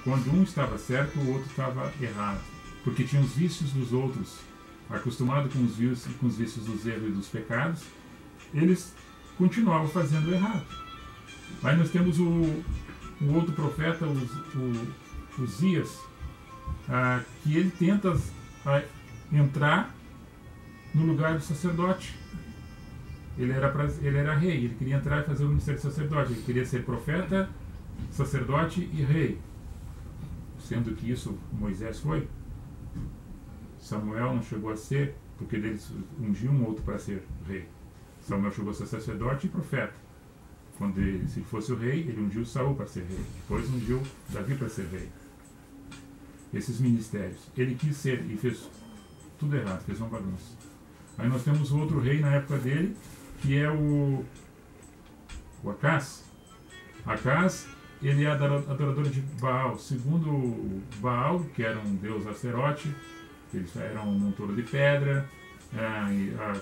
quando um estava certo, o outro estava errado, porque tinha os vícios dos outros, acostumado com os vícios dos erros e dos pecados, eles continuavam fazendo errado. Aí nós temos o outro profeta, o Uzias, que ele tenta entrar no lugar do sacerdote. Ele era rei, ele queria entrar e fazer o ministério de sacerdote, ele queria ser profeta, sacerdote e rei. Sendo que isso Moisés foi. Samuel não chegou a ser, porque eles ungiam um outro para ser rei. Samuel chegou a ser sacerdote e profeta. Quando se fosse o rei, ele ungiu Saul para ser rei. Depois ungiu Davi para ser rei. Esses ministérios. Ele quis ser e fez tudo errado, fez uma bagunça. Aí nós temos outro rei na época dele, que é o Acaz. Acaz, ele é adorador de Baal. Segundo Baal, que era um deus Asterote, eles eram um montouro de pedra,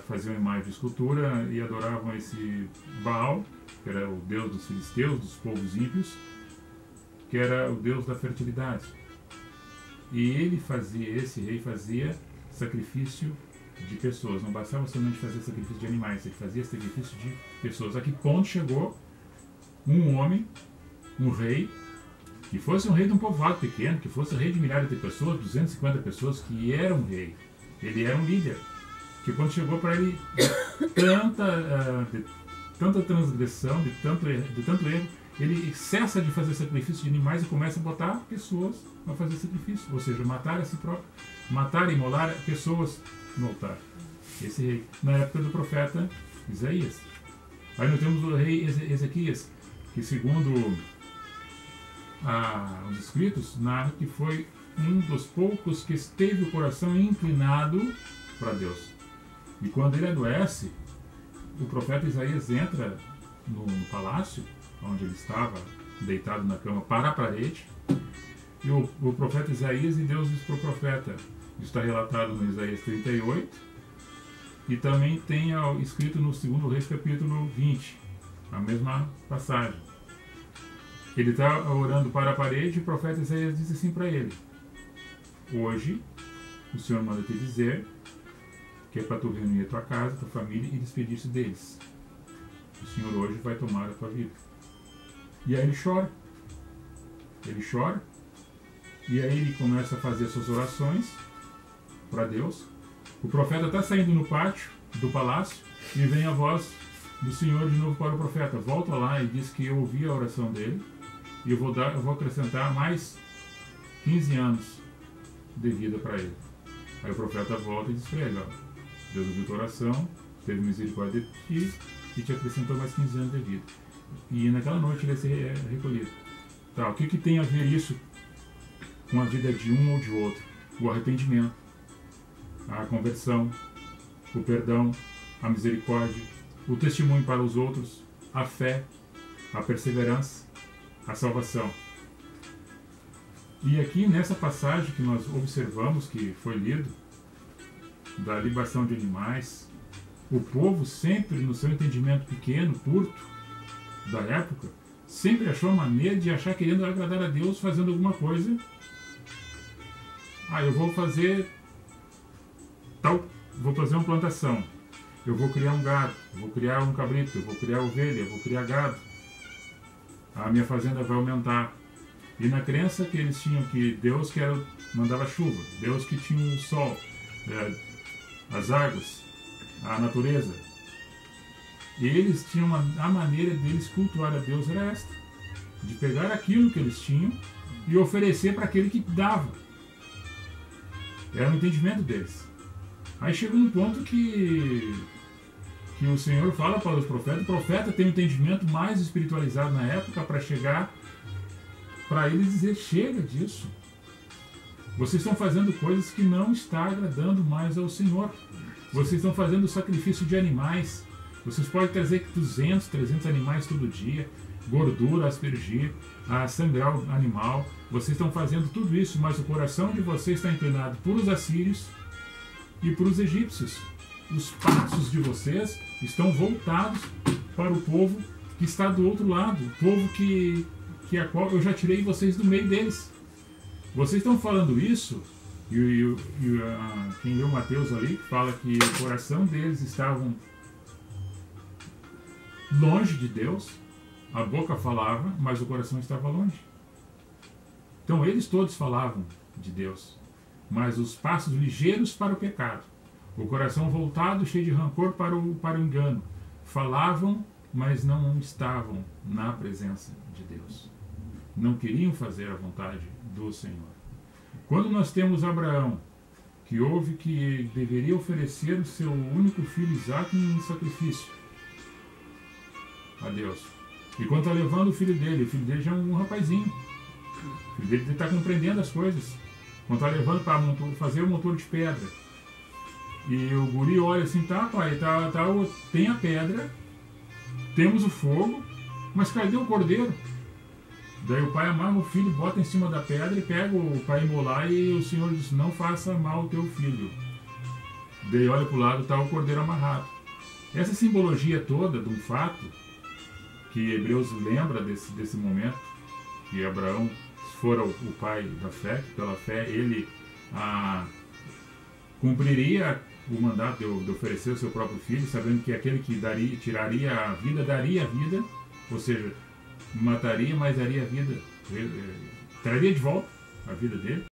faziam imagem de escultura e adoravam esse Baal, que era o deus dos filisteus, dos povos ímpios, que era o deus da fertilidade. E esse rei fazia sacrifício de pessoas, não bastava somente fazer sacrifício de animais, ele fazia sacrifício de pessoas. A que ponto chegou um homem, um rei, que fosse um rei de um povoado pequeno, que fosse rei de milhares de pessoas, 250 pessoas, que era um rei, ele era um líder, que quando chegou para ele de tanta transgressão, de tanto erro, ele cessa de fazer sacrifício de animais e começa a botar pessoas a fazer sacrifício, ou seja, matar a si próprio, matar e imolar pessoas no altar. Esse rei, na época do profeta Isaías. Aí nós temos o rei Ezequias, que segundo os escritos, narra que foi um dos poucos que teve o coração inclinado para Deus. E quando ele adoece, o profeta Isaías entra no palácio, onde ele estava deitado na cama, para a parede, e o profeta Isaías, e Deus diz para o profeta, isso está relatado no Isaías 38, e também tem escrito no 2 Reis capítulo 20, a mesma passagem. Ele está orando para a parede e o profeta Isaías diz assim para ele: hoje o Senhor manda te dizer que é para tu reunir a tua casa, a tua família e despedir-se deles. O Senhor hoje vai tomar a tua vida. E aí ele chora. Ele chora. E aí ele começa a fazer suas orações para Deus. O profeta está saindo no pátio do palácio e vem a voz do Senhor de novo para o profeta. Volta lá e diz que eu ouvi a oração dele e eu vou acrescentar mais 15 anos de vida para ele. Aí o profeta volta e diz para ele: ó, Deus ouviu tua oração, teve misericórdia de ti e te acrescentou mais 15 anos de vida. E naquela noite ele ia ser recolhido. Tá, o que tem a ver isso com a vida de um ou de outro? O arrependimento, a conversão, o perdão, a misericórdia, o testemunho para os outros, a fé, a perseverança, a salvação. E aqui nessa passagem que nós observamos, que foi lido, da libação de animais, o povo sempre, no seu entendimento pequeno, curto, da época, sempre achou a maneira de achar querendo agradar a Deus fazendo alguma coisa. Eu vou fazer uma plantação, eu vou criar um gado, eu vou criar um cabrito, eu vou criar ovelha, eu vou criar gado, a minha fazenda vai aumentar. E na crença que eles tinham que Deus que mandava chuva, Deus que tinha o sol, as águas, a natureza. E eles tinham a maneira deles cultuar a Deus era esta, de pegar aquilo que eles tinham e oferecer para aquele que dava. Era o entendimento deles. Aí chega um ponto que o Senhor fala para os profetas, o profeta tem um entendimento mais espiritualizado na época para chegar para eles dizer: chega disso. Vocês estão fazendo coisas que não está agradando mais ao Senhor. Vocês estão fazendo sacrifício de animais. Vocês podem trazer 200, 300 animais todo dia, gordura, aspergir, sangrar o animal. Vocês estão fazendo tudo isso, mas o coração de vocês está inclinado por os assírios e por os egípcios. Os passos de vocês estão voltados para o povo que está do outro lado, o povo que a qual eu já tirei vocês do meio deles. Vocês estão falando isso, quem leu Mateus ali, fala que o coração deles estava longe de Deus, a boca falava, mas o coração estava longe. Então eles todos falavam de Deus, mas os passos ligeiros para o pecado, o coração voltado, cheio de rancor para o engano, falavam, mas não estavam na presença de Deus. Não queriam fazer a vontade do Senhor. Quando nós temos Abraão, que ouve que deveria oferecer o seu único filho Isaque em sacrifício a Deus, e quando está levando o filho dele já é um rapazinho, o filho dele está compreendendo as coisas, quando está levando para fazer o motor de pedra, e o guri olha assim, tá pai, tem a pedra, temos o fogo, mas cadê o cordeiro? Daí o pai amarra o filho, bota em cima da pedra e pega o para imolar, e o Senhor diz, não faça mal ao teu filho. Daí olha para o lado, está o cordeiro amarrado. Essa simbologia toda de um fato, que Hebreus lembra desse momento, que Abraão fora o pai da fé, que pela fé ele cumpriria o mandato de oferecer o seu próprio filho, sabendo que aquele que tiraria a vida, daria a vida, ou seja, mataria, mas daria a vida, traria de volta a vida dele.